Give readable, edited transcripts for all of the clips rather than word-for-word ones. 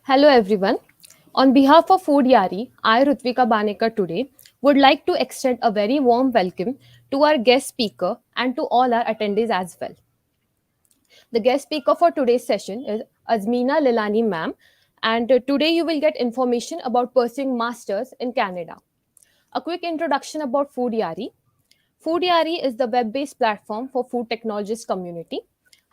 Hello everyone. On behalf of Foodyaari, I Rutvika Banekar today would like to extend a very warm welcome to our guest speaker and to all our attendees as well. The guest speaker for today's session is Azmina Lalani ma'am, and today you will get information about pursuing masters in Canada. A quick introduction about Foodyaari. Foodyaari is the web-based platform for food technologist community.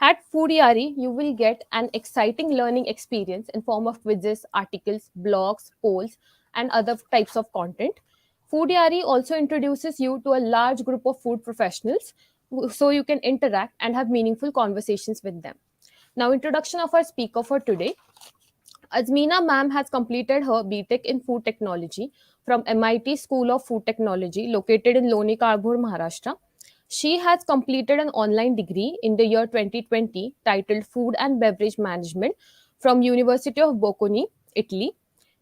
At Foodyaari, you will get an exciting learning experience in form of quizzes, articles, blogs, polls, and other types of content. Foodyaari also introduces you to a large group of food professionals so you can interact and have meaningful conversations with them. Now, introduction of our speaker for today. Azmina ma'am has completed her B.tech in food technology from MIT School of Food Technology located in Loni Karbhur, Maharashtra. She has completed an online degree in the year 2020 titled Food and Beverage Management from University of Bocconi, Italy.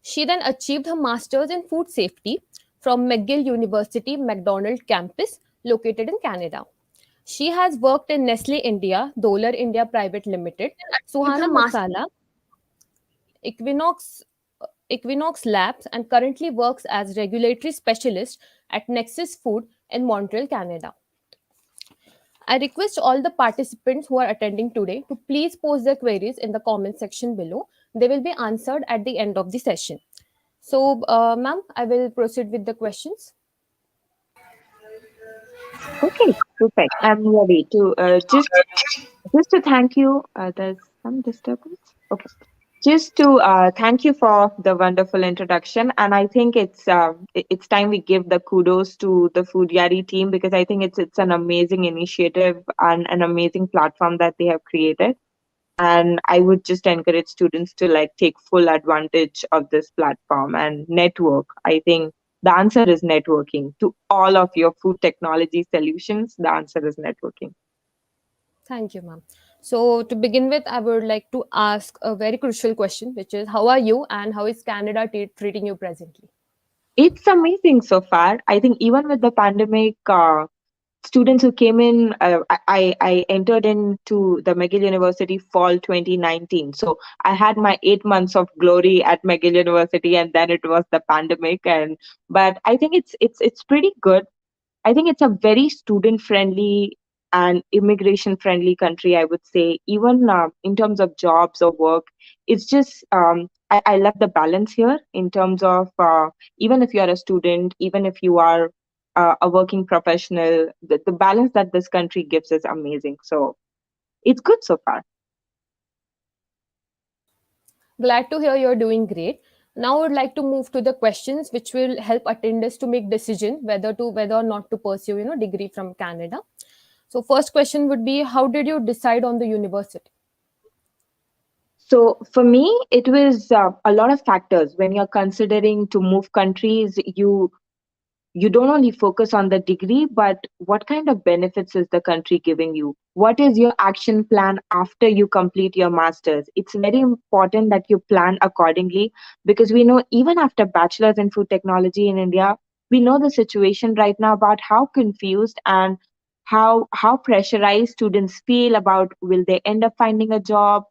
She then achieved her master's in food safety from McGill University McDonald campus located in Canada. She has worked in Nestle India, Dolar India Private Limited, Achieved her Suhana master's. Masala, Equinox Equinox Labs, and currently works as regulatory specialist at Nexus Food in Montreal, Canada. I request all the participants who are attending today to please post their queries in the comment section below. They will be answered at the end of the session. So, ma'am, I will proceed with the questions. Okay, perfect. I'm ready to just to thank you. There's some disturbance. Okay, just to thank you for the wonderful introduction, and I think it's time we give the kudos to the Foodyaari team because I think it's an amazing initiative and an amazing platform that they have created. And I would just encourage students to like take full advantage of this platform and network. I think the answer is networking to all of your food technology solutions. The answer is networking. Thank you, ma'am. So, to begin with, I would like to ask a very crucial question, which is how are you and how is Canada treating you presently? It's amazing so far. I think even with the pandemic, students who came in, I entered into the McGill University fall 2019. So I had my 8 months of glory at McGill University, and then it was the pandemic. But I think it's pretty good. I think it's a very student friendly and immigration friendly country, I would say. Even in terms of jobs or work, it's just, I love the balance here in terms of even if you're a student, even if you are a working professional, the balance that this country gives is amazing. So it's good so far. Glad to hear you're doing great. Now I would like to move to the questions which will help attenders to make decision whether or not to pursue degree from Canada. So first question would be, how did you decide on the university? So for me, it was a lot of factors. When you're considering to move countries, you don't only focus on the degree, but what kind of benefits is the country giving you? What is your action plan after you complete your master's? It's very important that you plan accordingly because we know even after bachelor's in food technology in India, we know the situation right now about how confused and how pressurized students feel about will they end up finding a job,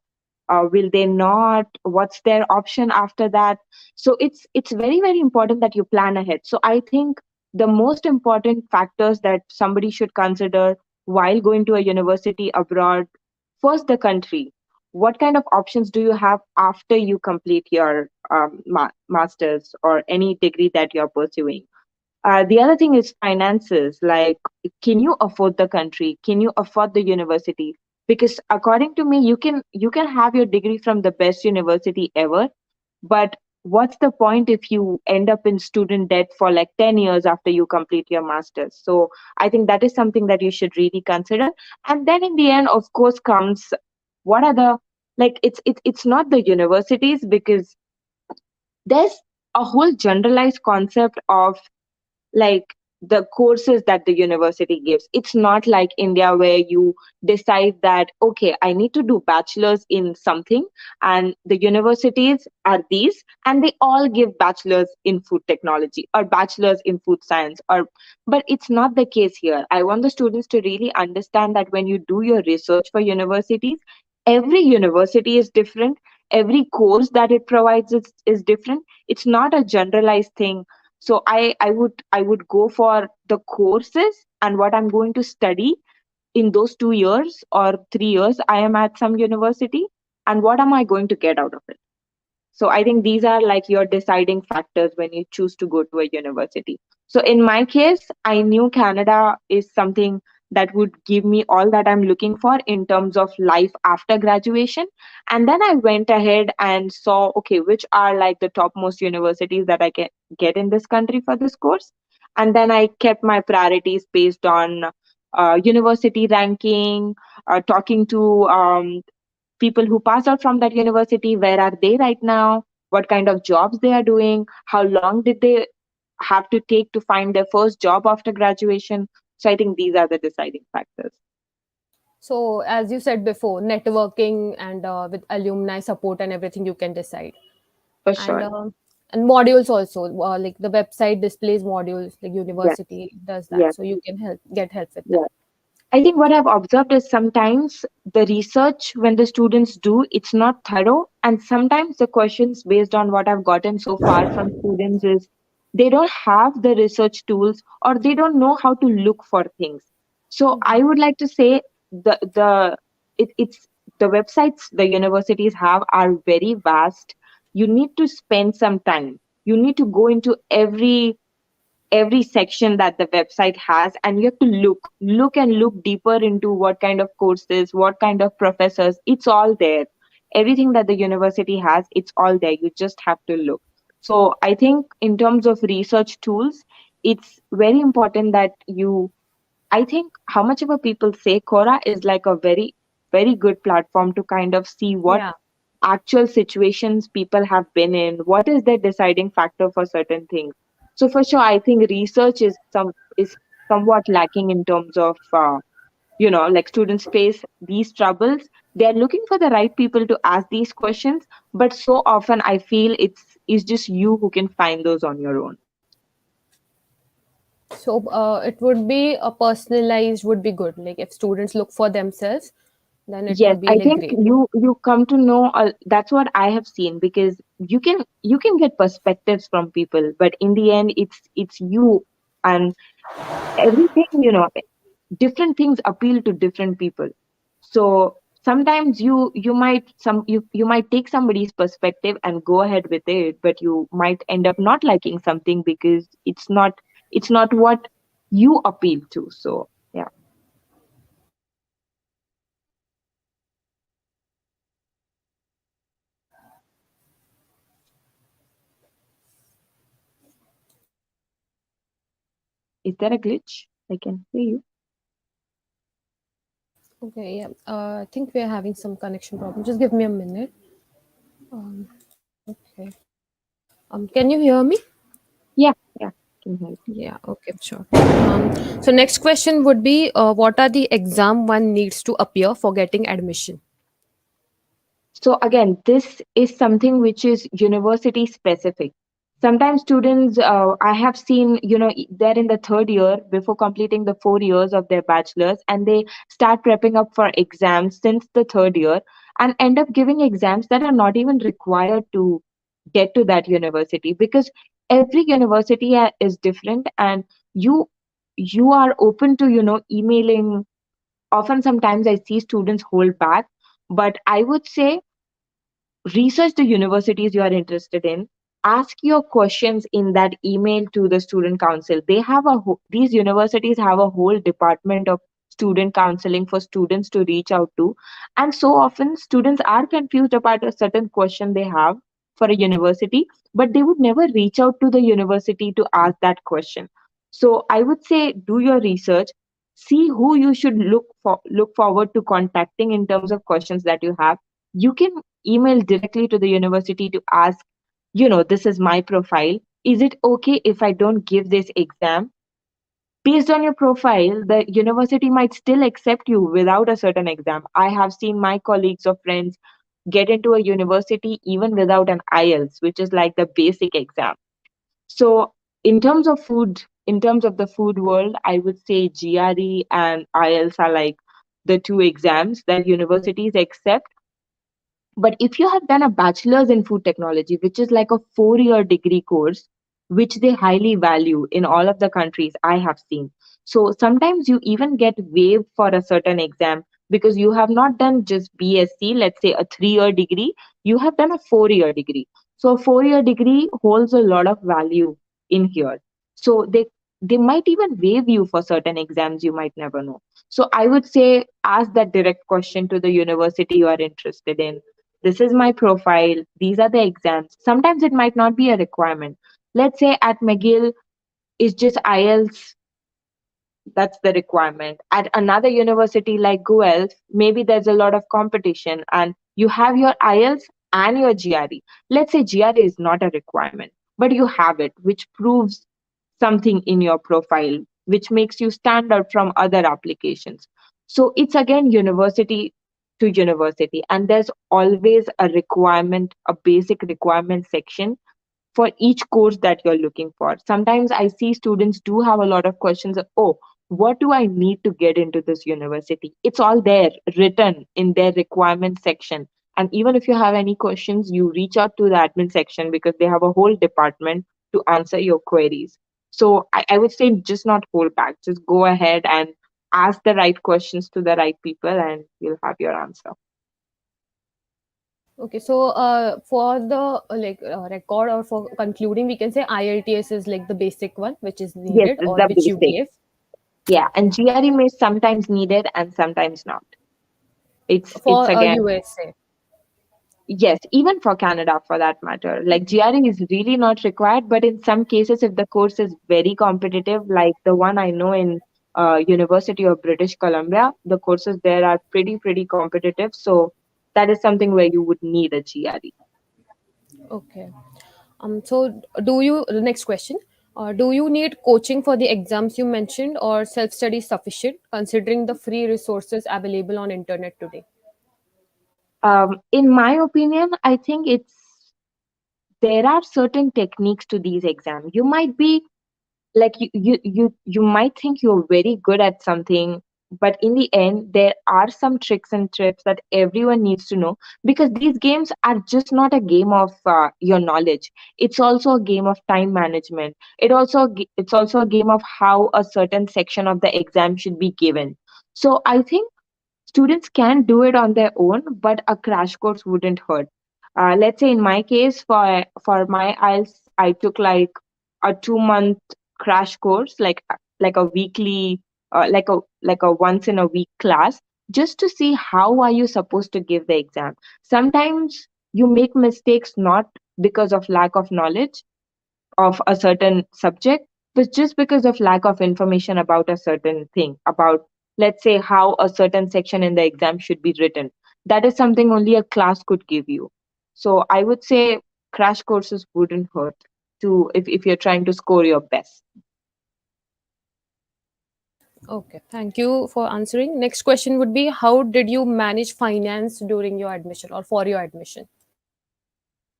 will they not, what's their option after that. So it's very very important that you plan ahead. So I think the most important factors that somebody should consider while going to a university abroad, first the country, what kind of options do you have after you complete your masters or any degree that you're pursuing. The other thing is finances. Like, can you afford the country? Can you afford the university? Because according to me, you can have your degree from the best university ever, but what's the point if you end up in student debt for like 10 years after you complete your masters? So I think that is something that you should really consider. And then in the end, of course, comes what are the, like, it's not the universities, because there's a whole generalized concept of like the courses that the university gives. It's not like India where you decide that, okay, I need to do bachelor's in something, and the universities are these, and they all give bachelor's in food technology or bachelor's in food science. Or but it's not the case here. I want the students to really understand that when you do your research for universities, every university is different, every course that it provides is different. It's not a generalized thing. So I would go for the courses and what I'm going to study in those 2 years or 3 years I am at some university, and what am I going to get out of it. So I think these are like your deciding factors when you choose to go to a university. So in my case, I knew Canada is something that would give me all that I'm looking for in terms of life after graduation. And then I went ahead and saw, okay, which are like the topmost universities that I can get in this country for this course. And then I kept my priorities based on university ranking, talking to people who passed out from that university, where are they right now, what kind of jobs they are doing, how long did they have to take to find their first job after graduation. So I think these are the deciding factors. So, as you said before, networking and with alumni support and everything, you can decide. For And sure. modules also, like the website displays modules, like Yes. university does that, Yes. so you can get help with that. Yes. I think what I've observed is sometimes the research when the students do, it's not thorough. And sometimes the questions based on what I've gotten so far from students is they don't have the research tools or they don't know how to look for things. So I would like to say it's the websites the universities have are very vast. You need to spend some time. You need to go into every section that the website has, and you have to look deeper into what kind of courses, what kind of professors. It's all there. Everything that the university has, it's all there. You just have to look. So I think in terms of research tools, it's very important that you, I think how much of a people say Quora is like a very, very good platform to kind of see what Yeah. actual situations people have been in, what is their deciding factor for certain things. So for sure, I think research is somewhat lacking in terms of like students face these troubles. They are looking for the right people to ask these questions, but so often I feel it's just you who can find those on your own. So it would be a personalized would be good. Like if students look for themselves, then it Yes, would be I like think great. you come to know. That's what I have seen, because you can get perspectives from people, but in the end, it's you, and everything. Different things appeal to different people. So sometimes you might take somebody's perspective and go ahead with it, but you might end up not liking something because it's not what you appeal to. So yeah. Is there a glitch? I can hear you. Okay, yeah. I think we're having some connection problem. Just give me a minute. Okay. Can you hear me? Yeah, yeah, can hear you. Yeah, okay, sure. So next question would be, what are the exam one needs to appear for getting admission? So again, this is something which is university specific. Sometimes students, I have seen, they're in the third year before completing the 4 years of their bachelor's, and they start prepping up for exams since the third year and end up giving exams that are not even required to get to that university, because every university is different, and you are open to emailing. Often sometimes I see students hold back, but I would say research the universities you are interested in. Ask your questions in that email to the student council. These universities have a whole department of student counseling for students to reach out to, and so often students are confused about a certain question they have for a university, but they would never reach out to the university to ask that question. So I would say do your research, see who you should look forward to contacting in terms of questions that you have. You can email directly to the university to ask, this is my profile. Is it okay if I don't give this exam? Based on your profile, the university might still accept you without a certain exam. I have seen my colleagues or friends get into a university even without an IELTS, which is like the basic exam. So, in terms of the food world, I would say GRE and IELTS are like the two exams that universities accept. But if you have done a bachelor's in food technology, which is like a 4-year degree course, which they highly value in all of the countries I have seen. So sometimes you even get waived for a certain exam because you have not done just BSc, let's say a 3-year degree, you have done a 4-year degree. So a 4-year degree holds a lot of value in here. So they might even waive you for certain exams, you might never know. So I would say ask that direct question to the university you are interested in. This is my profile, these are the exams. Sometimes it might not be a requirement. Let's say at McGill, it's just IELTS, that's the requirement. At another university like Guelph, maybe there's a lot of competition and you have your IELTS and your GRE. Let's say GRE is not a requirement, but you have it, which proves something in your profile, which makes you stand out from other applications. So it's again university to university, and there's always a requirement, a basic requirement section for each course that you're looking for. Sometimes I see students do have a lot of questions of, oh, what do I need to get into this university? It's all there written in their requirement section. And even if you have any questions, you reach out to the admin section because they have a whole department to answer your queries. So I would say just not hold back, just go ahead and ask the right questions to the right people, and you'll have your answer. Okay, so for the record or for concluding, we can say IELTS is like the basic one, which is Yes, needed it's or the which you basic. gave. Yeah, and GRE may sometimes need it and sometimes not. It's For again, USA. yes, even for Canada for that matter. Like GRE is really not required, but in some cases, if the course is very competitive, like the one I know in University of British Columbia, the courses there are pretty competitive. So that is something where you would need a GRE. Okay. So do you, the next question, do you need coaching for the exams you mentioned or self-study sufficient considering the free resources available on internet today? In my opinion, I think there are certain techniques to these exams. You might be like you might think you're very good at something, but in the end there are some tricks and tips that everyone needs to know, because these games are just not a game of your knowledge. It's also a game of time management. It's also a game of how a certain section of the exam should be given. So I think students can do it on their own, but a crash course wouldn't hurt. Let's say in my case, for my IELTS, I took like a 2-month crash course, like a weekly, like a once in a week class, just to see how are you supposed to give the exam. Sometimes you make mistakes not because of lack of knowledge of a certain subject, but just because of lack of information about a certain thing, about, let's say, how a certain section in the exam should be written. That is something only a class could give you. So I would say crash courses wouldn't hurt to if you're trying to score your best. Okay, thank you for answering. Next question would be, how did you manage finance during your admission or for your admission?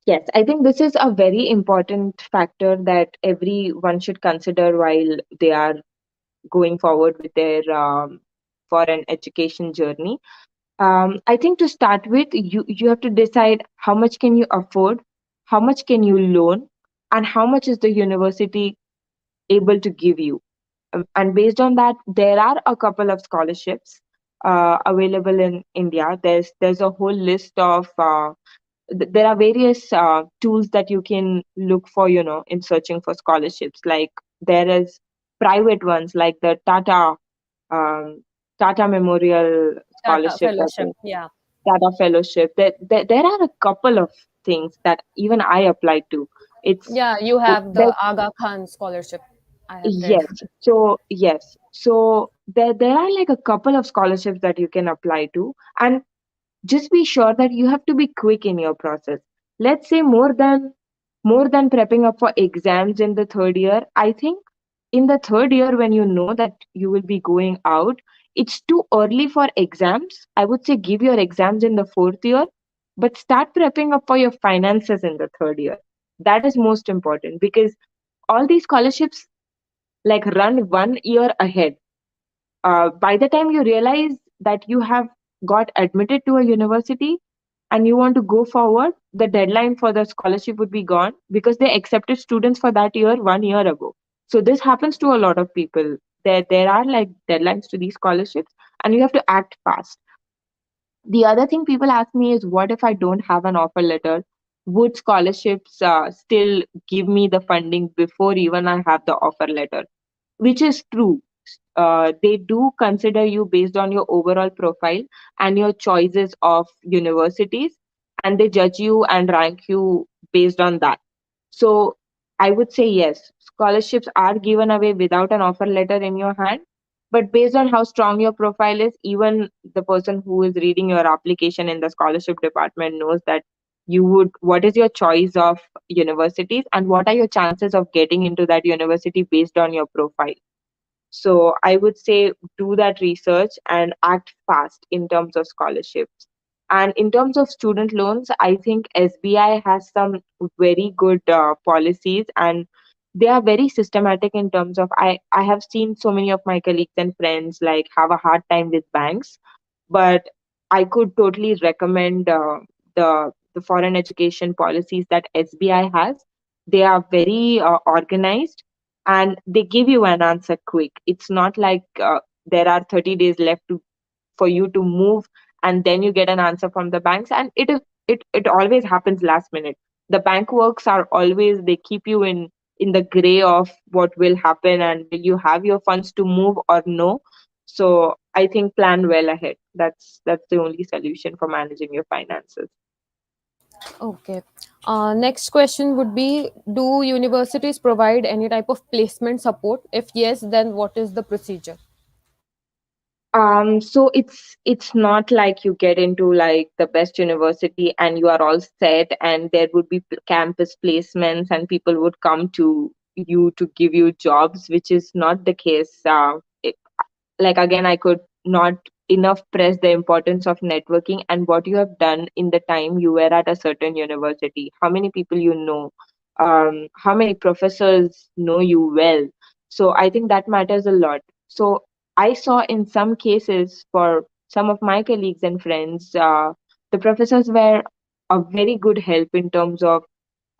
Yes, I think this is a very important factor that everyone should consider while they are going forward with their foreign education journey. I think to start with, you have to decide how much can you afford, how much can you loan, and how much is the university able to give you. And based on that, there are a couple of scholarships available in India. There's a whole list of there are various tools that you can look for, in searching for scholarships. Like there is private ones like the um, Tata Memorial Data Scholarship, I fellowship. think, Yeah. Tata Fellowship. There are a couple of things that even I applied to. It's Yeah, you have the there, Aga Khan scholarship. I have read. yes. So yes. So there are like a couple of scholarships that you can apply to, and just be sure that you have to be quick in your process. Let's say more than prepping up for exams in the third year. I think in the third year, when you know that you will be going out, it's too early for exams. I would say give your exams in the fourth year, but start prepping up for your finances in the third year. That is most important, because all these scholarships like run 1 year ahead. By the time you realize that you have got admitted to a university, and you want to go forward, the deadline for the scholarship would be gone because they accepted students for that year 1 year ago. So this happens to a lot of people. There are like deadlines to these scholarships, and you have to act fast. The other thing people ask me is, what if I don't have an offer letter? Would scholarships still give me the funding before even I have the offer letter? Which is true. They do consider you based on your overall profile and your choices of universities, and they judge you and rank you based on that. So I would say yes, scholarships are given away without an offer letter in your hand. But based on how strong your profile is, even the person who is reading your application in the scholarship department knows that what is your choice of universities and what are your chances of getting into that university based on your profile. So I would say do that research and act fast in terms of scholarships. And in terms of student loans, I think SBI has some very good policies, and they are very systematic in terms of I have seen so many of my colleagues and friends like have a hard time with banks, but I could totally recommend the foreign education policies that SBI has. They are very organized, and they give you an answer quick. It's not like there are 30 days left for you to move, and then you get an answer from the banks, and it always happens last minute. The bank works are always, they keep you in the gray of what will happen and will you have your funds to move or no. So I think plan well ahead. That's the only solution for managing your finances. Okay. Next question would be, do universities provide any type of placement support? If yes, then what is the procedure? So it's not like you get into like the best university and you are all set, and there would be campus placements and people would come to you to give you jobs, which is not the case. Like again, I could not enough press the importance of networking and what you have done in the time you were at a certain university, how many people you know, how many professors know you well. So I think that matters a lot. So I saw in some cases for some of my colleagues and friends, the professors were a very good help in terms of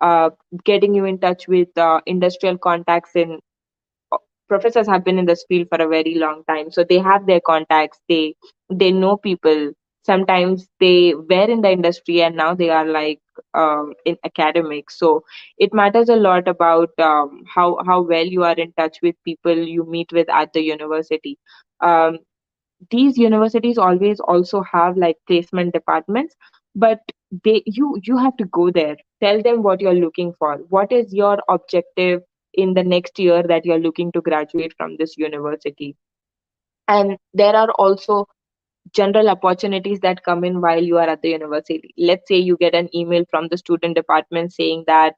uh, getting you in touch with industrial contacts in professors have been in this field for a very long time, so they have their contacts, they know people. Sometimes they were in the industry and now they are like in academics. So it matters a lot about how well you are in touch with people you meet with at the university. um, these universities always also have like placement departments, but you have to go there, tell them what you're looking for, what is your objective in the next year that you're looking to graduate from this university. And there are also general opportunities that come in while you are at the university. Let's say you get an email from the student department saying that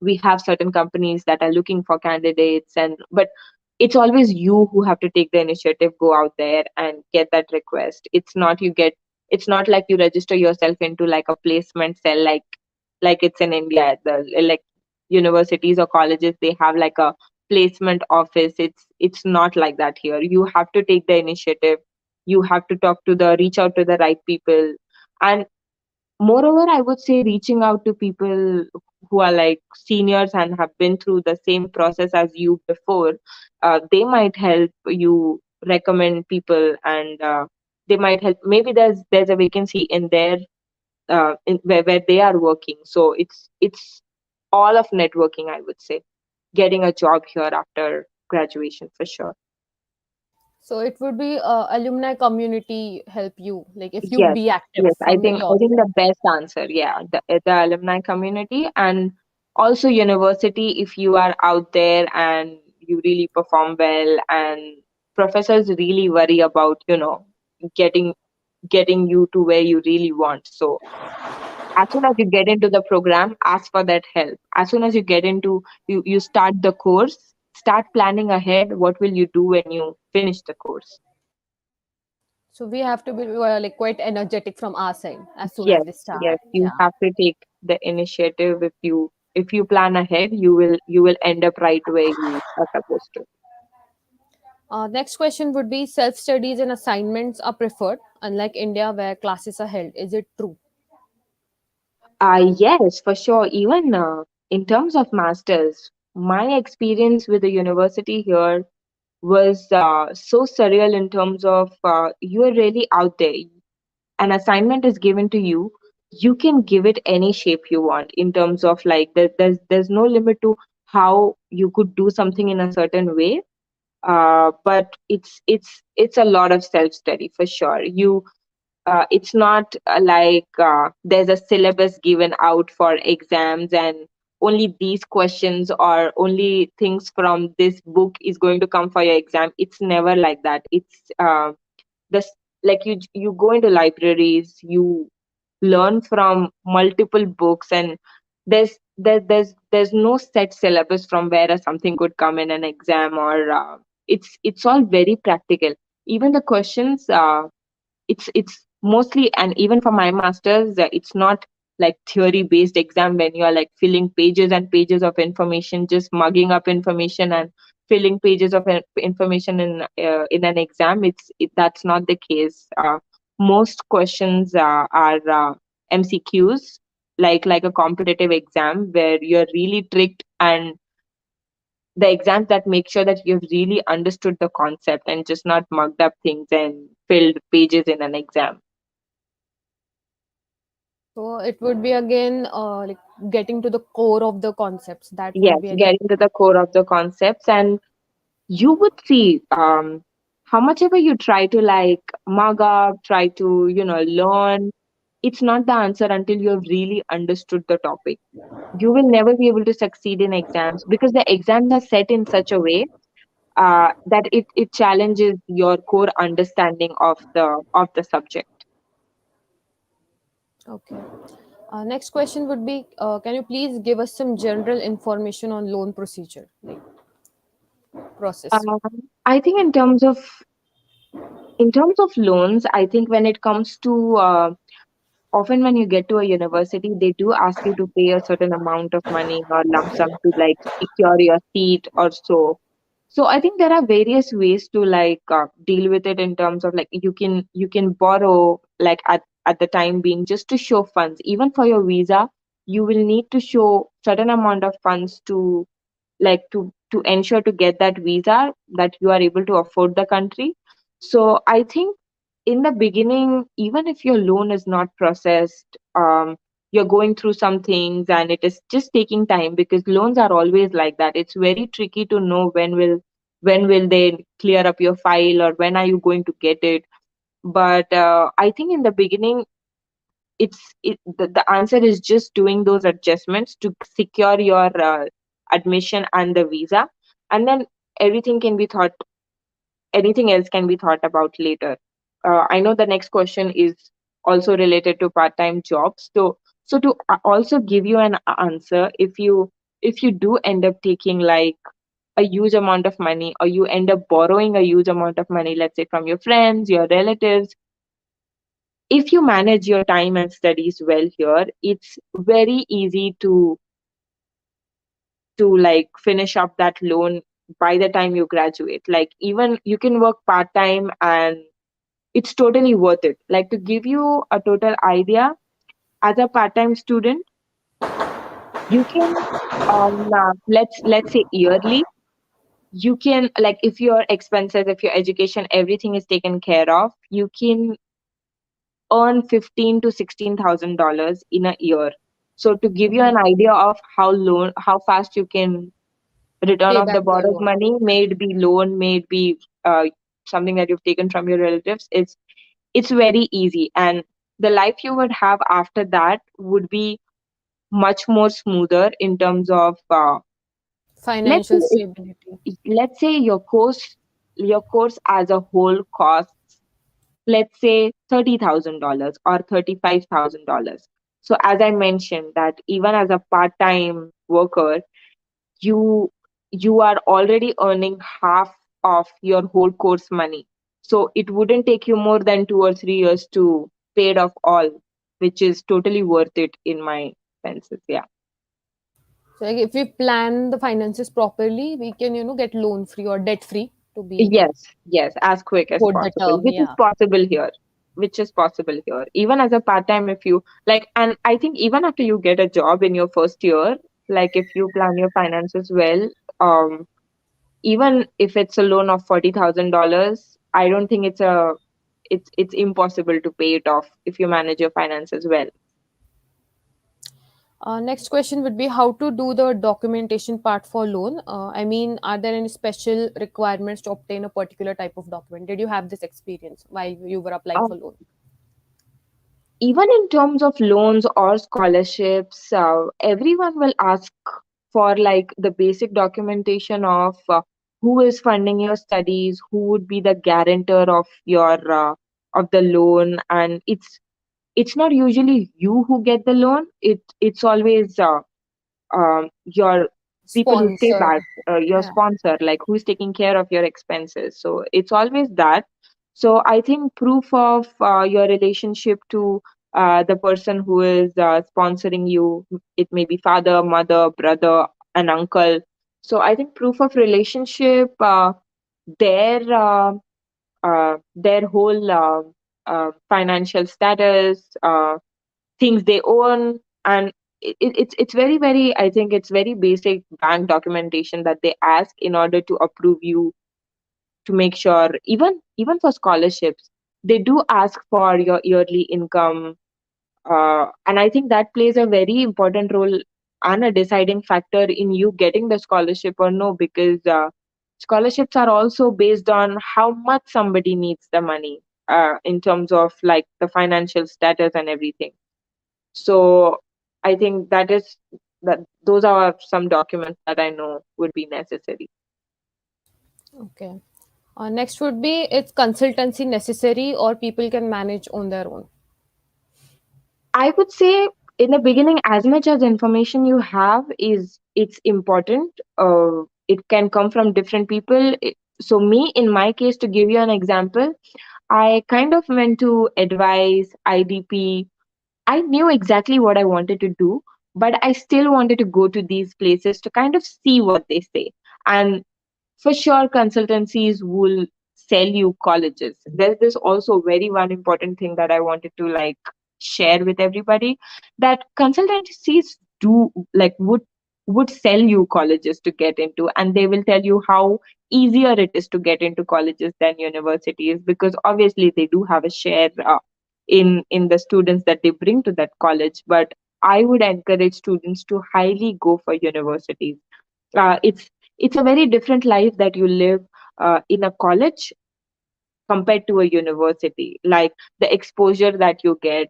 we have certain companies that are looking for candidates, and but it's always you who have to take the initiative, go out there and get that request. It's not like you register yourself into like a placement cell like it's in India. The like universities or colleges, they have like a placement office. It's not like that here. You have to take the initiative, you have to reach out to the right people. And moreover, I would say reaching out to people who are like seniors and have been through the same process as you before, they might help you recommend people, and they might help. Maybe there's a vacancy in their where they are working. So it's all of networking, I would say, getting a job here after graduation for sure. So it would be alumni community help you, like if you Yes, be active yes. I from think your I think the side. best answer, yeah, the alumni community, and also university. If you are out there and you really perform well, and professors really worry about getting getting you to where you really want. So as soon as you get into the program, ask for that help. As soon as you get into you start the course, start planning ahead. What will you do when you finish the course? So we have to be like quite energetic from our side as soon as Yes, we start. yes, you Yeah. have to take the initiative. If you plan ahead, you will end up right where you are supposed to. Next question would be, self studies and assignments are preferred, unlike India where classes are held. Is it true? Yes, for sure. Even in terms of masters, my experience with the university here was so surreal in terms of you are really out there. An assignment is given to you, you can give it any shape you want. In terms of like there's no limit to how you could do something in a certain way. But it's a lot of self study for sure. It's not like there's a syllabus given out for exams and only these questions or only things from this book is going to come for your exam. It's never like that. It's this, like you go into libraries, you learn from multiple books, and there's no set syllabus from where something could come in an exam, or it's all very practical. Even the questions, it's mostly, and even for my masters, it's not like theory based exam when you are like filling pages and pages of information, just mugging up information and filling pages of information in an exam. That's not the case. Most questions are MCQs, like a competitive exam where you're really tricked, and the exams that make sure that you've really understood the concept and just not mugged up things and filled pages in an exam. So it would be again like getting to the core of the concepts. That would Yes, be again. getting to the core of the concepts, and you would see how much ever you try to like mug up, try to learn. It's not the answer until you have really understood the topic. You will never be able to succeed in exams because the exams are set in such a way that it challenges your core understanding of the subject. Okay. Next question would be, can you please give us some general information on loan procedure, like process? Um, I think in terms of loans, I think when it comes to often when you get to a university, they do ask you to pay a certain amount of money or lump sum to like secure your seat or so. So I think there are various ways to like deal with it, in terms of like you can borrow like at the time being, just to show funds. Even for your visa, you will need to show certain amount of funds to like to ensure to get that visa, that you are able to afford the country. So I think in the beginning, even if your loan is not processed, you're going through some things and it is just taking time, because loans are always like that. It's very tricky to know when will they clear up your file, or when are you going to get it. But I think in the beginning, the answer is just doing those adjustments to secure your admission and the visa, and then everything can be thought anything else can be thought about later. I know the next question is also related to part-time jobs. So to also give you an answer, if you do end up taking like a huge amount of money, or you end up borrowing a huge amount of money, let's say from your friends, your relatives, if you manage your time and studies well here, it's very easy to like finish up that loan by the time you graduate. Like even you can work part time, and it's totally worth it. Like, to give you a total idea, as a part time student, you can let's say yearly, you can, like, if your expenses, if your education, everything is taken care of, you can earn 15 to 16,000 dollars in a year. So to give you an idea of how fast you can return Pay of the back the borrowed loan. money, may it be loan, may it be something that you've taken from your relatives, it's very easy. And the life you would have after that would be much more smoother, in terms of let's Financial say stability. let's say your course as a whole costs, let's say $30,000 or $35,000. So as I mentioned, that even as a part-time worker, you you are already earning half of your whole course money. So it wouldn't take you more than 2 or 3 years to pay it off all, which is totally worth it in my senses. Yeah. So like if we plan the finances properly, we can, get loan free or debt free to be Yes, yes, as quick as quote the possible, term. which is Yeah. possible here. which is possible here. Even as a part time, if you like, and I think even after you get a job in your first year, like if you plan your finances well, um, even if it's a loan of $40,000, I don't think it's impossible to pay it off if you manage your finances well. Next question would be how to do the documentation part for loan. I mean, are there any special requirements to obtain a particular type of document? Did you have this experience while you were applying for loan? Even in terms of loans or scholarships, everyone will ask for like the basic documentation of who is funding your studies, who would be the guarantor of your of the loan, and it's not usually you who get the loan. It's always your people who stay Sponsor. back, your Yeah. sponsor, like who's taking care of your expenses. So it's always that. So I think proof of your relationship to the person who is sponsoring you, it may be father, mother, brother, an uncle. So I think proof of relationship, their their whole financial status, things they own, and it's very very, I think it's very basic bank documentation that they ask in order to approve you, to make sure. Even for scholarships, they do ask for your yearly income, and I think that plays a very important role and a deciding factor in you getting the scholarship or no, because scholarships are also based on how much somebody needs the money, in terms of like the financial status and everything. So I think that those are some documents that I know would be necessary. Okay. Next would be it's consultancy necessary or people can manage on their own. I would say in the beginning, as much as information you have is it's important. It can come from different people. So me, in my case, to give you an example, I kind of went to advice, IDP. I knew exactly what I wanted to do, but I still wanted to go to these places to kind of see what they say. And for sure, consultancies will sell you colleges. There's this also very one important thing that I wanted to like share with everybody, that consultancies do like would sell you colleges to get into, and they will tell you how easier it is to get into colleges than universities, because obviously they do have a share in the students that they bring to that college. But I would encourage students to highly go for universities. It's a very different life that you live in a college compared to a university. Like the exposure that you get,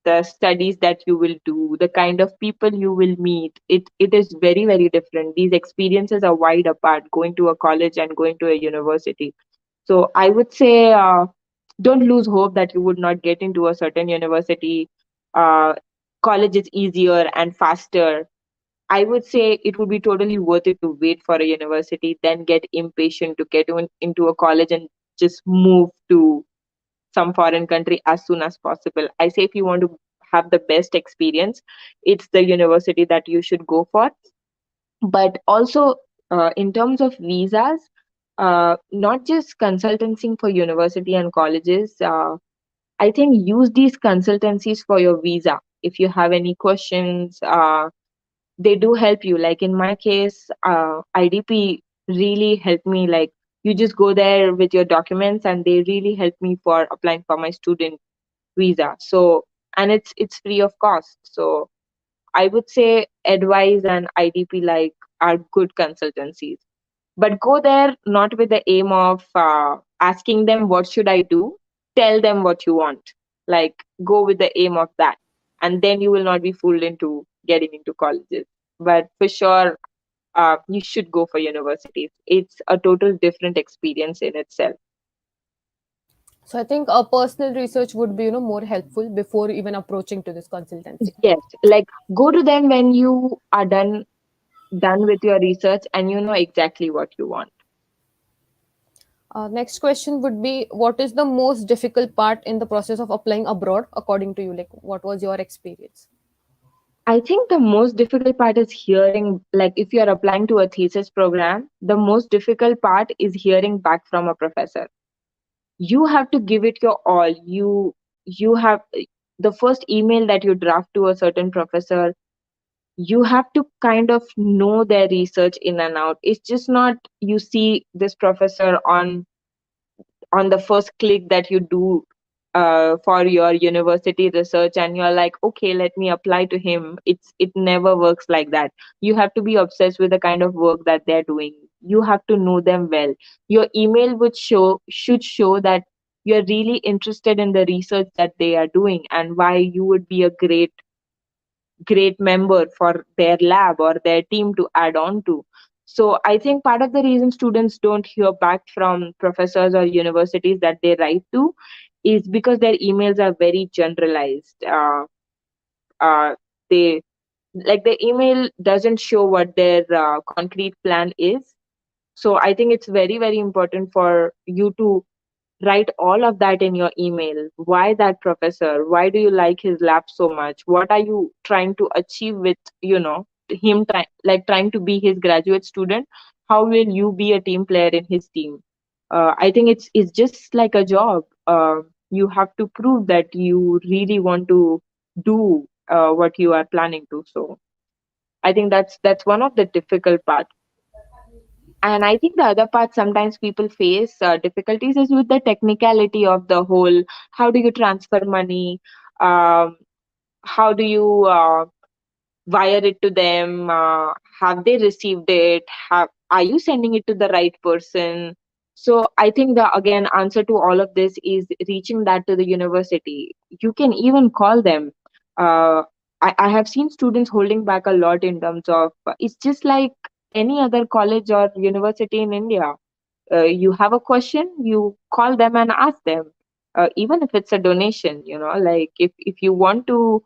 the studies that you will do, the kind of people you will meet, it is very very different. These experiences are wide apart, going to a college and going to a university. So I would say, don't lose hope that you would not get into a certain university. uh, College is easier and faster. I would say it would be totally worth it to wait for a university, then get impatient to get into a college and just move to some foreign country as soon as possible. I say if you want to have the best experience, it's the university that you should go for. But also, in terms of visas, not just consultancy for university and colleges. I think use these consultancies for your visa. If you have any questions, they do help you. Like in my case, IDP really helped me. Like you just go there with your documents and they really helped me for applying for my student visa. So, and it's free of cost. So I would say advise and IDP like are good consultancies, but go there not with the aim of asking them what should I do. Tell them what you want. Like go with the aim of that, and then you will not be fooled into getting into colleges. But for sure, you should go for universities. It's a total different experience in itself. So I think a personal research would be, more helpful before even approaching to this consultancy. Yes, like go to them when you are done with your research and you know exactly what you want. Next question would be what is the most difficult part in the process of applying abroad according to you? Like what was your experience? I think the most difficult part is hearing, like, if you're applying to a thesis program, the most difficult part is hearing back from a professor. you have to give it your all. You have the first email that you draft to a certain professor, you have to kind of know their research in and out. It's just not you see this professor on the first click that you do for your university research, and you're like, okay, let me apply to him. It never works like that. You have to be obsessed with the kind of work that they're doing. You have to know them well. Your email should show that you're really interested in the research that they are doing, and why you would be a great member for their lab or their team to add on to. So I think part of the reason students don't hear back from professors or universities that they write to is because their emails are very generalized. They like the email doesn't show what their concrete plan is. So I think it's very, very important for you to write all of that in your email. Why that professor? Why do you like his lab so much? What are you trying to achieve with, him trying to be his graduate student? How will you be a team player in his team? I think it's just like a job. You have to prove that you really want to do what you are planning to. So I think that's one of the difficult part. And I think the other part sometimes people face difficulties is with the technicality of the whole. How do you transfer money? Um, how do you wire it to them? Have they received it? Are you sending it to the right person? So I think the again answer to all of this is reaching that to the university. You can even call them. Uh, I have seen students holding back a lot in terms of it's just like any other college or university in India. You have a question, you call them and ask them. Even if it's a donation, like if you want to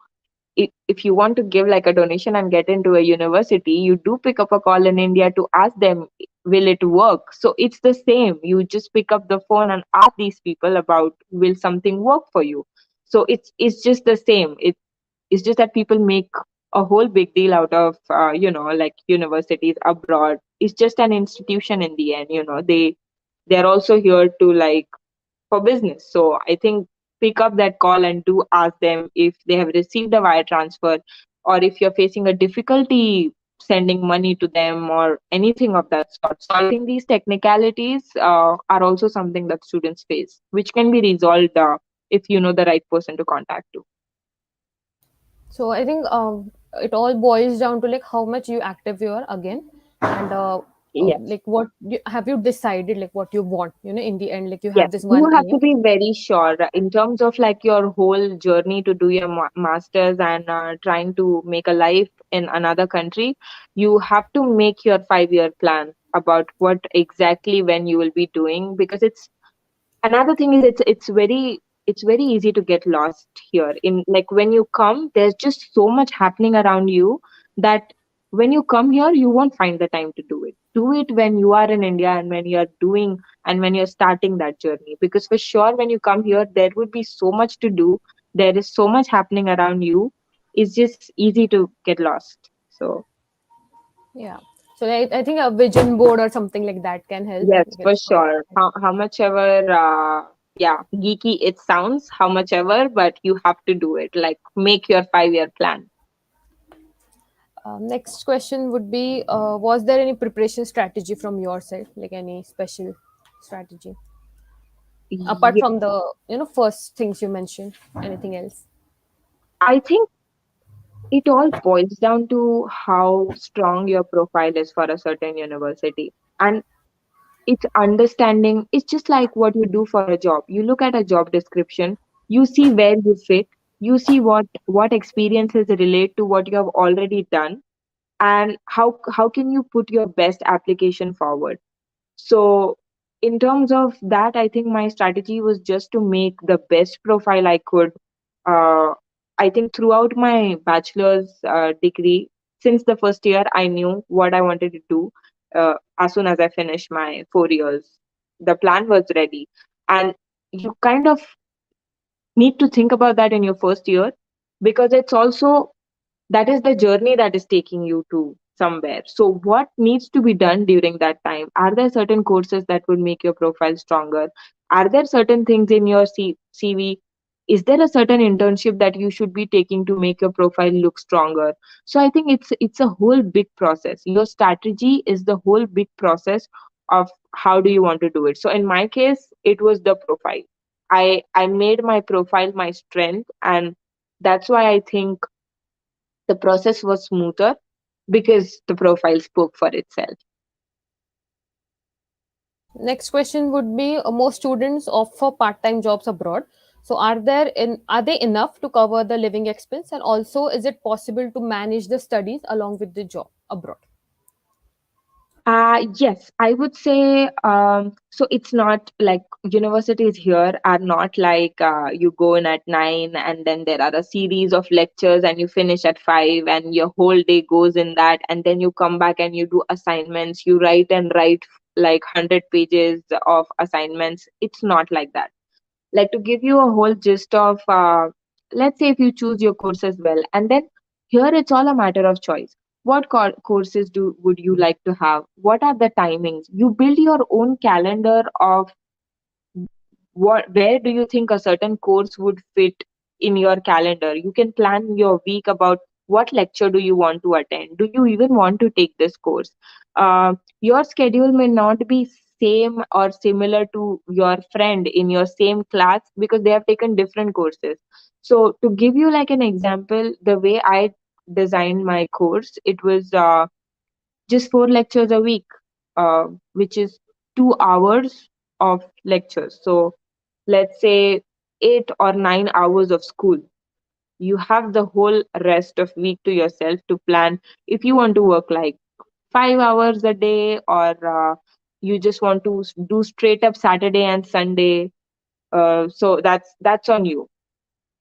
if you want to give like a donation and get into a university, you do pick up a call in India to ask them, will it work? So it's the same. You just pick up the phone and ask these people about, will something work for you? So it's just the same. It's just that people make a whole big deal out of like universities abroad. It's just an institution in the end. They're also here to like for business. So I think pick up that call and do ask them if they have received a wire transfer, or if you're facing a difficulty sending money to them or anything of that sort. So I think these technicalities are also something that students face, which can be resolved if you know the right person to contact to. So I think it all boils down to like how much you active you are again, and Yes. like have you decided like what you want? In the end, like you have Yes, this you one have to aim. be very sure in terms of like your whole journey to do your masters and trying to make a life in another country. You have to make your 5-year plan about what exactly when you will be doing, because it's another thing is it's very easy to get lost here. In like when you come, there's just so much happening around you that when you come here you won't find the time to do it when you are in India, and when you're doing and when you're starting that journey, because for sure when you come here there would be so much to do. There is so much happening around you. It's just easy to get lost. So Yeah. So I think a vision board or something like that can help. yes, Like for it's not. sure. How much ever, yeah, geeky it sounds, how much ever, but you have to do it. Like make your 5-year plan. Next question would be: was there any preparation strategy from your side, like any special strategy apart Yeah, from the first things you mentioned? Anything else? I think it all boils down to how strong your profile is for a certain university. And it's understanding, it's just like what you do for a job. You look at a job description, you see where you fit, you see what experiences relate to what you have already done, and how can you put your best application forward. So in terms of that, I think my strategy was just to make the best profile I could. uh, I think throughout my bachelor's degree, since the first year I knew what I wanted to do. As soon as I finished my 4 years, the plan was ready. And you kind of need to think about that in your first year, because it's also that is the journey that is taking you to somewhere. So what needs to be done during that time? Are there certain courses that would make your profile stronger? Are there certain things in your CV? Is there a certain internship that you should be taking to make your profile look stronger? So I think it's a whole big process. Your strategy is the whole big process of how do you want to do it. So in my case, it was the profile. I made my profile my strength, and that's why I think the process was smoother because the profile spoke for itself. Next question would be most students offer part-time jobs abroad. So are they enough to cover the living expense, and also is it possible to manage the studies along with the job abroad? Yes, I would say so. It's not like universities here are not like you go in at 9 and then there are a series of lectures and you finish at 5 and your whole day goes in that, and then you come back and you do assignments, you write and write like 100 pages of assignments. It's not like that. Like, to give you a whole gist of let's say if you choose your courses well, and then here it's all a matter of choice. What courses do would you like to have? What are the timings? You build your own calendar of where do you think a certain course would fit in your calendar. You can plan your week about what lecture do you want to attend, do you even want to take this course. Your schedule may not be same or similar to your friend in your same class because they have taken different courses. So to give you like an example, the way I designed my course, it was just 4 lectures a week, which is 2 hours of lectures. So let's say 8 or 9 hours of school. You have the whole rest of week to yourself to plan if you want to work like 5 hours a day, or you just want to do straight up Saturday and Sunday. So that's on you.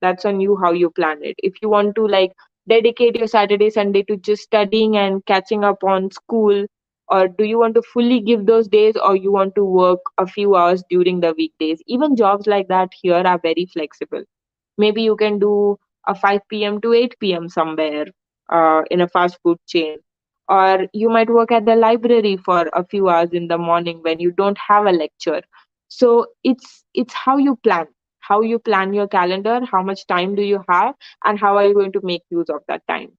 That's on you how you plan it. If you want to like dedicate your Saturday Sunday to just studying and catching up on school, or do you want to fully give those days, or you want to work a few hours during the weekdays. Even jobs like that here are very flexible. Maybe you can do a 5 p.m. to 8 p.m. somewhere in a fast food chain. Or you might work at the library for a few hours in the morning when you don't have a lecture. So it's how you plan your calendar, how much time do you have, and how are you going to make use of that time.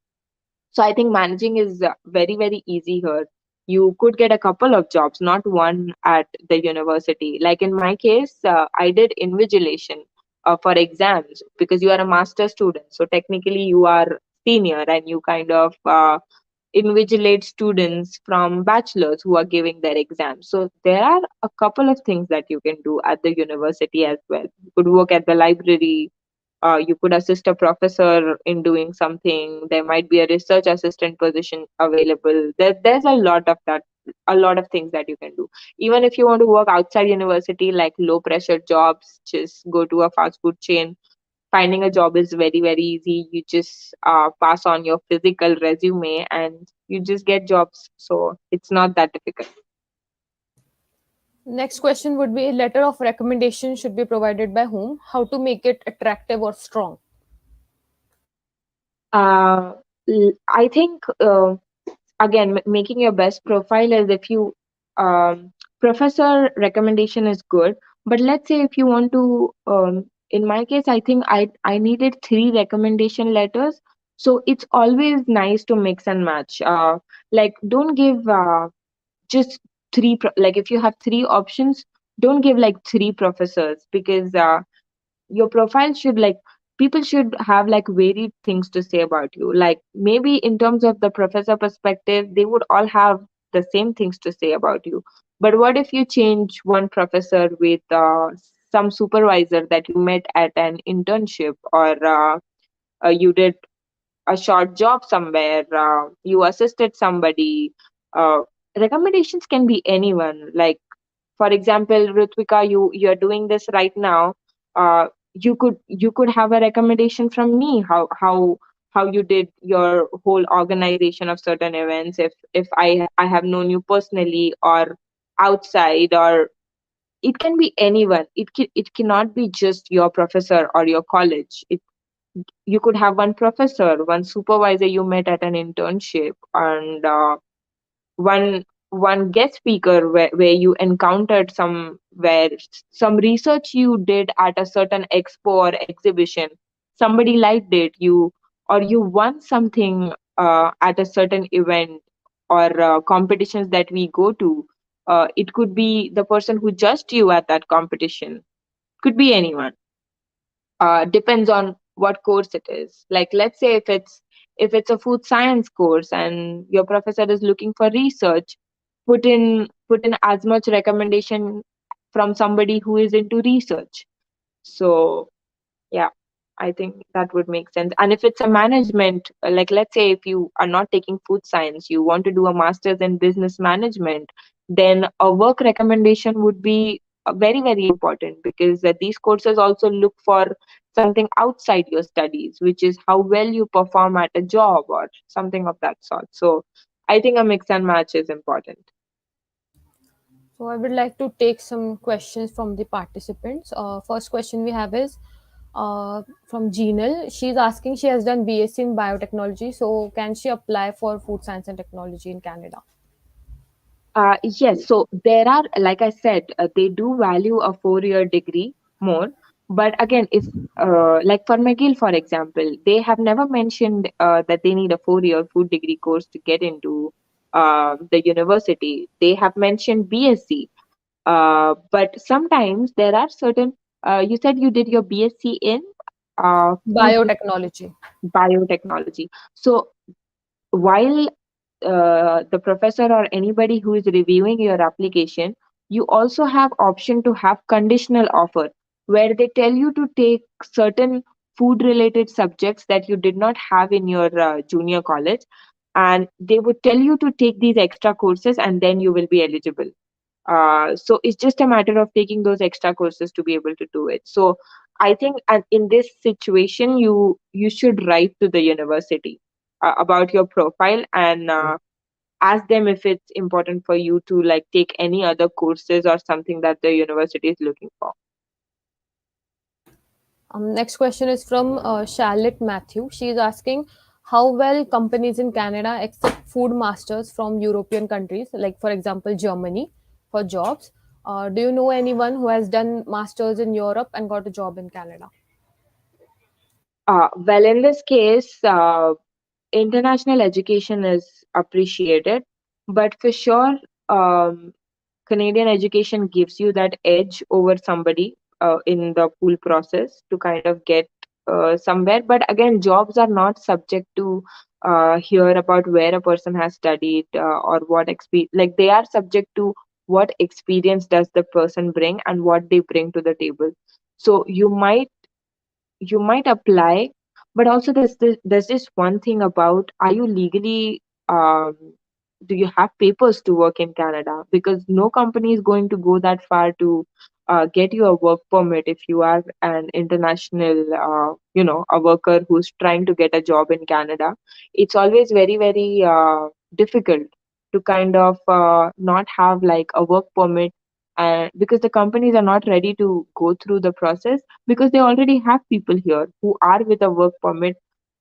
So I think managing is very, very easy here. You could get a couple of jobs, not one at the university. Like in my case, I did invigilation for exams because you are a master student. So technically, you are senior and you kind of invigilate students from bachelors who are giving their exams. So there are a couple of things that you can do at the university as well. You could work at the library, you could assist a professor in doing something. There might be a research assistant position available. There's a lot of that, a lot of things that you can do. Even if you want to work outside university, like low pressure jobs, just go to a fast food chain. Finding a job is very, very easy. You just pass on your physical resume and you just get jobs. So it's not that difficult. Next question would be letter of recommendation should be provided by whom? How to make it attractive or strong? Uh, I think again making your best profile is if you professor recommendation is good, but let's say if you want to in my case I think I needed 3 recommendation letters. So it's always nice to mix and match, like don't give just like if you have 3 options, don't give like 3 professors, because your profile should like people should have like varied things to say about you. Like maybe in terms of the professor perspective they would all have the same things to say about you, but what if you change one professor with some supervisor that you met at an internship, or you did a short job somewhere, you assisted somebody. uh, Recommendations can be anyone. Like for example, Ritvika, you're doing this right now. You could have a recommendation from me, how you did your whole organization of certain events, if I have known you personally or outside, or it can be anyone. It cannot be just your professor or your college. You could have one professor, one supervisor you met at an internship, and one. one guest speaker where you encountered some research you did at a certain expo or exhibition, somebody liked it, or you won something at a certain event or competitions that we go to. It could be the person who judged you at that competition, could be anyone. Depends on what course it is. Like, let's say if it's a food science course and your professor is looking for research, put in as much recommendation from somebody who is into research. So yeah, I think that would make sense. And if it's a management, like let's say if you are not taking food science, you want to do a master's in business management, then a work recommendation would be very, very important, because these courses also look for something outside your studies, which is how well you perform at a job or something of that sort. So I think a mix and match is important. So I would like to take some questions from the participants. First question we have is from Jeanal. She's asking, she has done BSc in biotechnology, so can she apply for food science and technology in Canada? Yes, so there are, like I said, they do value a 4-year degree more. But again, if like for McGill, for example, they have never mentioned that they need a 4-year food degree course to get into the university. They have mentioned BSc, but sometimes there are certain. You said you did your BSc in food Biotechnology. biotechnology. So while the professor or anybody who is reviewing your application, you also have option to have conditional offer, where they tell you to take certain food related subjects that you did not have in your junior college, and they would tell you to take these extra courses and then you will be eligible. So it's just a matter of taking those extra courses to be able to do it. So I think in this situation, you should write to the university about your profile and ask them if it's important for you to like take any other courses or something that the university is looking for. Next question is from Charlotte Matthew. She is asking how well companies in Canada accept food masters from European countries, like for example Germany, for jobs. Do you know anyone who has done masters in Europe and got a job in Canada? Well, in this case, international education is appreciated, but for sure, um, Canadian education gives you that edge over somebody in the pool process to kind of get somewhere. But again, jobs are not subject to hear about where a person has studied or what experience. Like they are subject to what experience does the person bring and what they bring to the table. So you might apply, but also there's this one thing about, are you legally um, do you have papers to work in Canada? Because no company is going to go that far to get you a work permit if you are an international, a worker who's trying to get a job in Canada. It's always very, very difficult to kind of not have like a work permit, because the companies are not ready to go through the process, because they already have people here who are with a work permit,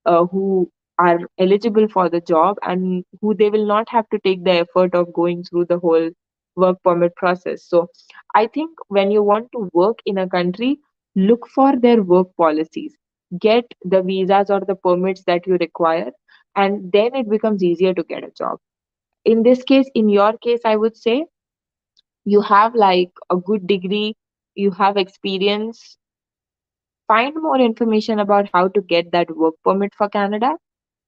who are eligible for the job, and who they will not have to take the effort of going through the whole work permit process. So I think when you want to work in a country, look for their work policies, get the visas or the permits that you require, and then it becomes easier to get a job. In this case, in your case, I would say you have like a good degree, you have experience, find more information about how to get that work permit for Canada.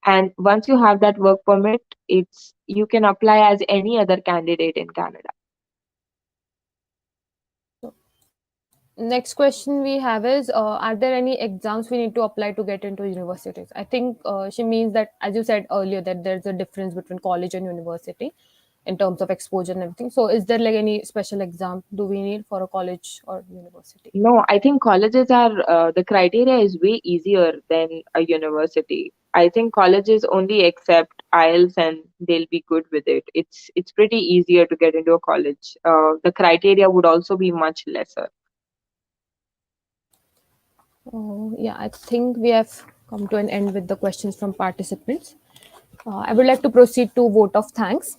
And once you have that work permit, it's you can apply as any other candidate in Canada. Next question we have is are there any exams we need to apply to get into universities? I think she means that, as you said earlier, that there's a difference between college and university in terms of exposure and everything. So is there like any special exam do we need for a college or university? No, I think colleges are the criteria is way easier than a university. I think colleges only accept IELTS and they'll be good with it. It's pretty easier to get into a college. The criteria would also be much lesser. Yeah, I think we have come to an end with the questions from participants. I would like to proceed to vote of thanks.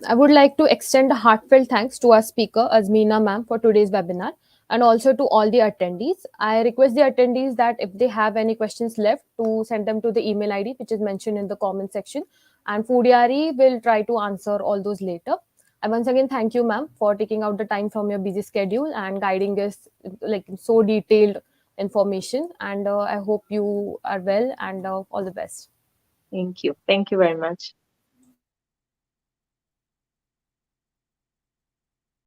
I would like to extend a heartfelt thanks to our speaker, Azmina ma'am, for today's webinar, and also to all the attendees. I request the attendees that if they have any questions left, to send them to the email ID which is mentioned in the comment section, and Foodyaari will try to answer all those later. I once again thank you, ma'am, for taking out the time from your busy schedule and guiding us like so detailed information. And I hope you are well and all the best. Thank you. Thank you very much.